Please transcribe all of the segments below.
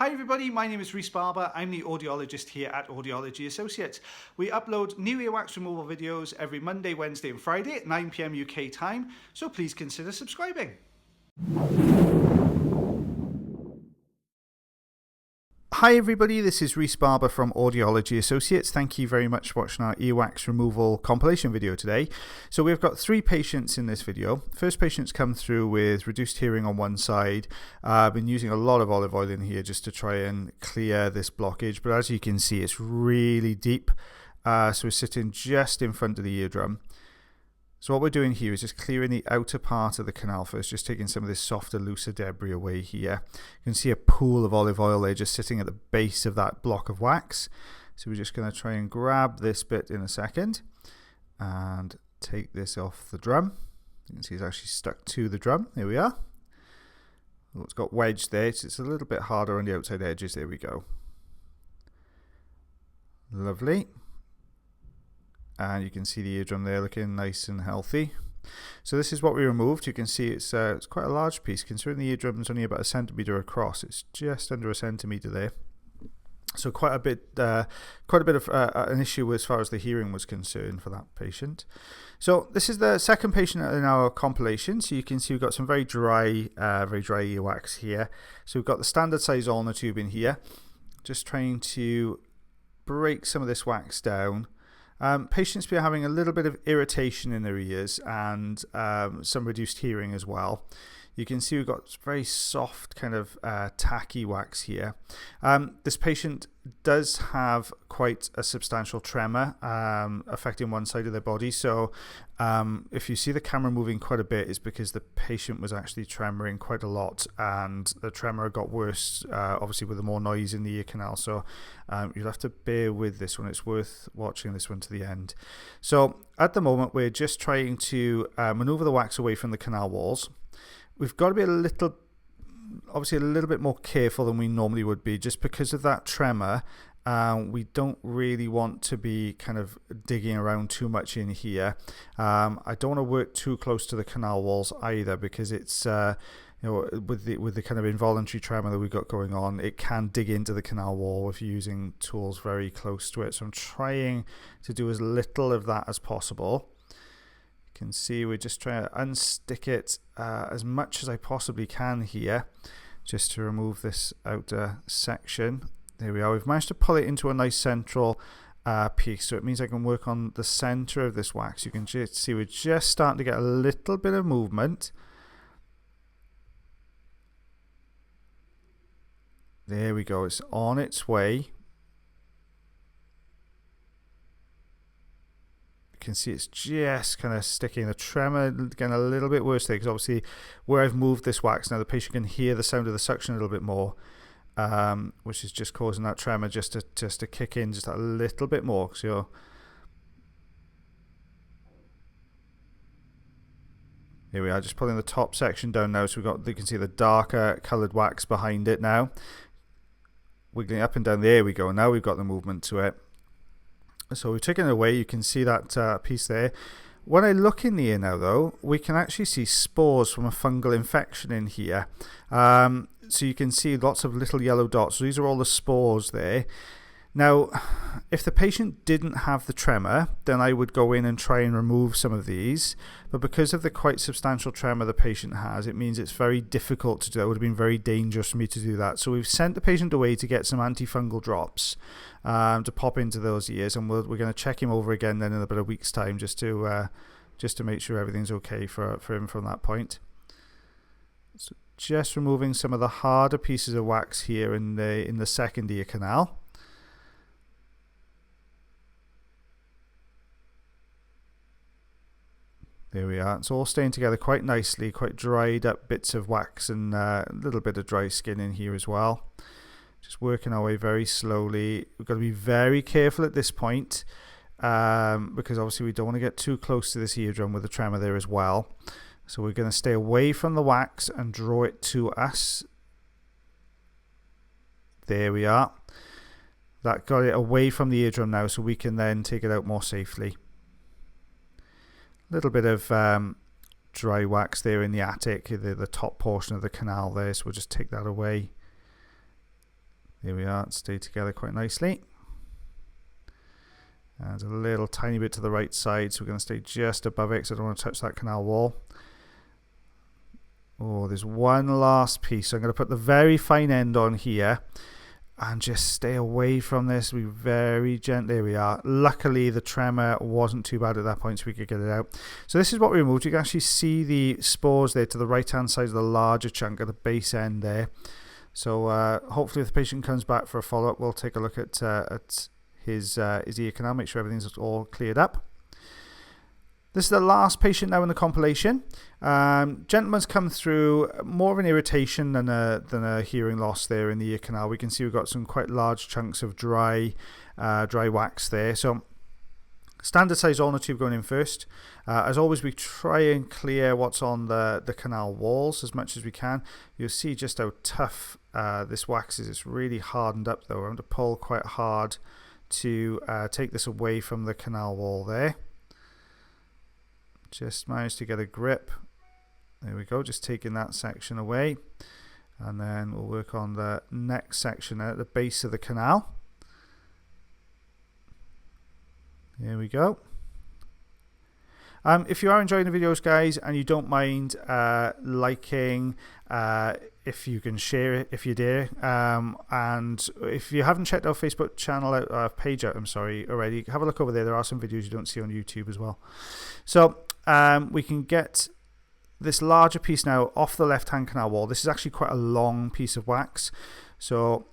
Hi everybody, my name is Rhys Barber. I'm the audiologist here at Audiology Associates. We upload new earwax removal videos every Monday, Wednesday and Friday at 9 PM UK time, so please consider subscribing. Hi everybody, this is Rhys Barber from Audiology Associates. Thank you very much for watching our earwax removal compilation video today. So we've got 3 patients in this video. First patient's come through with reduced hearing on one side. I've been using a lot of olive oil in here just to try and clear this blockage, but as you can see it's really deep. So we're sitting just in front of the eardrum. So what we're doing here is just clearing the outer part of the canal first, just taking some of this softer, looser debris away here. You can see a pool of olive oil there just sitting at the base of that block of wax. So we're just going to try and grab this bit in a second and take this off the drum. You can see it's actually stuck to the drum. There we are. Oh, it's got wedged there, so it's a little bit harder on the outside edges. There we go. Lovely. And you can see the eardrum there looking nice and healthy. So this is what we removed. You can see it's quite a large piece considering the eardrum is only about 1 centimetre across. It's just under 1 centimetre there. So quite a bit of an issue as far as the hearing was concerned for that patient. So this is the second patient in our compilation. So you can see we've got some very dry earwax here. So we've got the standard size ulnar tube in here. Just trying to break some of this wax down. Patients be having a little bit of irritation in their ears and some reduced hearing as well. You can see we've got very soft kind of tacky wax here. This patient does have quite a substantial tremor affecting one side of their body. So if you see the camera moving quite a bit, it's because the patient was actually tremoring quite a lot, and the tremor got worse obviously with the more noise in the ear canal. So you'll have to bear with this one. It's worth watching this one to the end. So at the moment we're just trying to maneuver the wax away from the canal walls. We've got to be obviously a little bit more careful than we normally would be, just because of that tremor. We don't really want to be kind of digging around too much in here. I don't want to work too close to the canal walls either, because it's with the kind of involuntary tremor that we've got going on, it can dig into the canal wall if you're using tools very close to it. So I'm trying to do as little of that as possible. Can see we're just trying to unstick it as much as I possibly can here, just to remove this outer section. There we are. We've managed to pull it into a nice central piece, so it means I can work on the center of this wax. You can just see we're just starting to get a little bit of movement. There we go. It's on its way. Can see it's just kind of sticking. The tremor getting a little bit worse there, because obviously where I've moved this wax now, the patient can hear the sound of the suction a little bit more, which is just causing that tremor just to kick in just a little bit more. So here we are, just pulling the top section down now. So you can see the darker coloured wax behind it now, wiggling up and down. There we go. Now we've got the movement to it. So we've taken it away. You can see that piece there. When I look in the ear now, though, we can actually see spores from a fungal infection in here. So you can see lots of little yellow dots. So these are all the spores there. Now, if the patient didn't have the tremor, then I would go in and try and remove some of these. But because of the quite substantial tremor the patient has, it means it's very difficult to do that. It would have been very dangerous for me to do that. So we've sent the patient away to get some antifungal drops to pop into those ears, and we're going to check him over again then in about a week's time, just to make sure everything's okay for him from that point. So just removing some of the harder pieces of wax here in the second ear canal. There we are. It's all staying together quite nicely, quite dried up bits of wax and a little bit of dry skin in here as well. Just working our way very slowly. We've got to be very careful at this point, because obviously we don't want to get too close to this eardrum with the tremor there as well. So we're going to stay away from the wax and draw it to us. There we are. That got it away from the eardrum now, so we can then take it out more safely. Little bit of dry wax there in the attic, the top portion of the canal there, so we'll just take that away. There we are, it stayed together quite nicely. And a little tiny bit to the right side, so we're going to stay just above it because I don't want to touch that canal wall. Oh, there's one last piece, so I'm going to put the very fine end on here and just stay away from this. We very gently, there we are. Luckily the tremor wasn't too bad at that point, so we could get it out. So this is what we removed. You can actually see the spores there to the right hand side of the larger chunk at the base end there. So hopefully if the patient comes back for a follow-up, we'll take a look at his ear canal, make sure everything's all cleared up. This is the last patient now in the compilation. Gentleman's come through more of an irritation than a hearing loss there in the ear canal. We can see we've got some quite large chunks of dry wax there. So standard size ulnar tube going in first. As always, we try and clear what's on the canal walls as much as we can. You'll see just how tough this wax is. It's really hardened up though. I'm going to pull quite hard to take this away from the canal wall there. Just managed to get a grip. There we go, just taking that section away. And then we'll work on the next section at the base of the canal. There we go. If you are enjoying the videos, guys, and you don't mind liking, if you can share it, if you dare, and if you haven't checked our Facebook channel out, page out, I'm sorry, already, have a look over there. There are some videos you don't see on YouTube as well. So we can get this larger piece now off the left-hand canal wall. This is actually quite a long piece of wax, so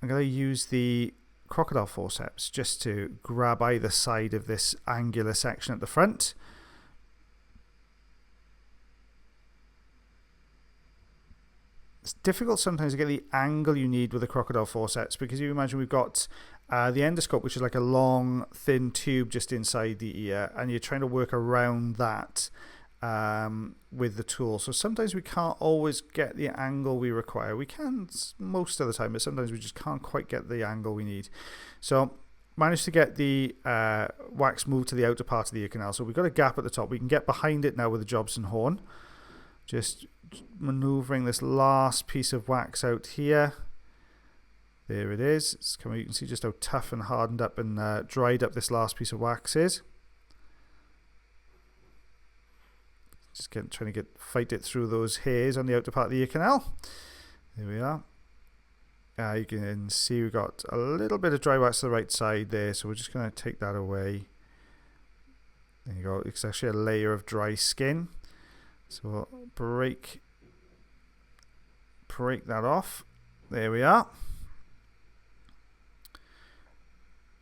I'm going to use the crocodile forceps just to grab either side of this angular section at the front. It's difficult sometimes to get the angle you need with the crocodile forceps, because you imagine we've got the endoscope, which is like a long thin tube just inside the ear, and you're trying to work around that with the tool. So sometimes we can't always get the angle we require. We can most of the time, but sometimes we just can't quite get the angle we need. So managed to get the wax moved to the outer part of the ear canal. So we've got a gap at the top. We can get behind it now with the Jobson horn. Just maneuvering this last piece of wax out here. There it is. It's coming. You can see just how tough and hardened up and dried up this last piece of wax is. Just trying to fight it through those hairs on the outer part of the ear canal. There we are. You can see we've got a little bit of dry wax to the right side there, so we're just going to take that away. There you go. It's actually a layer of dry skin. So we'll break that off. There we are.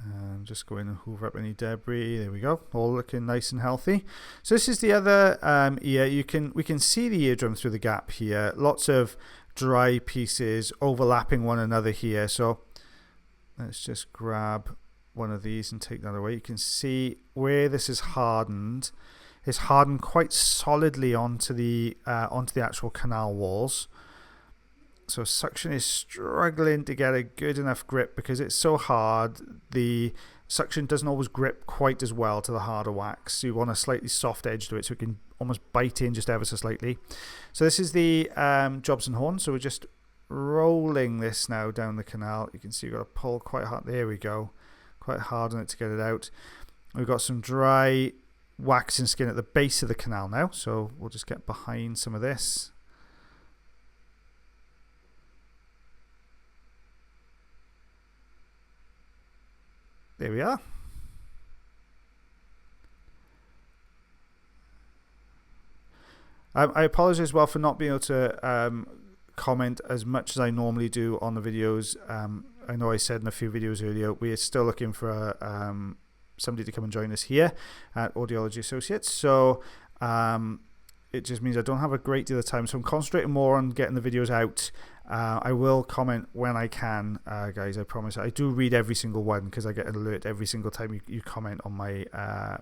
And just go in and hoover up any debris. There we go. All looking nice and healthy. So this is the other ear. We can see the eardrum through the gap here. Lots of dry pieces overlapping one another here. So let's just grab one of these and take that away. You can see where this is hardened. It's hardened quite solidly onto the actual canal walls. So suction is struggling to get a good enough grip because it's so hard. The suction doesn't always grip quite as well to the harder wax. So you want a slightly soft edge to it so it can almost bite in just ever so slightly. So this is the Jobson horn. So we're just rolling this now down the canal. You can see you've got to pull quite hard. There we go. Quite hard on it to get it out. We've got some dry wax and skin at the base of the canal now, so we'll just get behind some of this. There we are. I apologize as well for not being able to comment as much as I normally do on the videos. I know I said in a few videos earlier we're still looking for somebody to come and join us here at Audiology Associates, so it just means I don't have a great deal of time, so I'm concentrating more on getting the videos out. I will comment when I can, guys, I promise. I do read every single one because I get an alert every single time you comment on my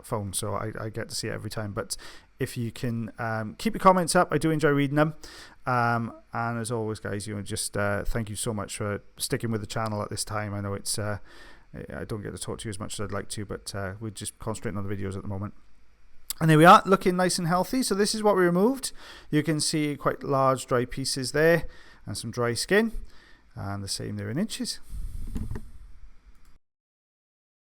phone, so I get to see it every time. But if you can keep your comments up, I do enjoy reading them. And as always, guys, just thank you so much for sticking with the channel at this time. I know it's I don't get to talk to you as much as I'd like to, but we're just concentrating on the videos at the moment. And there we are, looking nice and healthy. So this is what we removed. You can see quite large dry pieces there and some dry skin. and the same there in inches.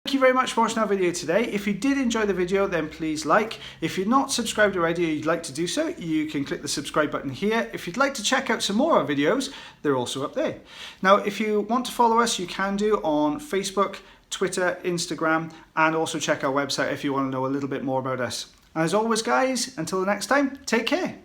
Thank you very much for watching our video today. If you did enjoy the video, then please like. If you're not subscribed already or you'd like to do so, you can click the subscribe button here. If you'd like to check out some more of our videos, they're also up there. Now, if you want to follow us, you can do on Facebook, Twitter, Instagram, and also check our website if you want to know a little bit more about us. As always, guys, until the next time, take care.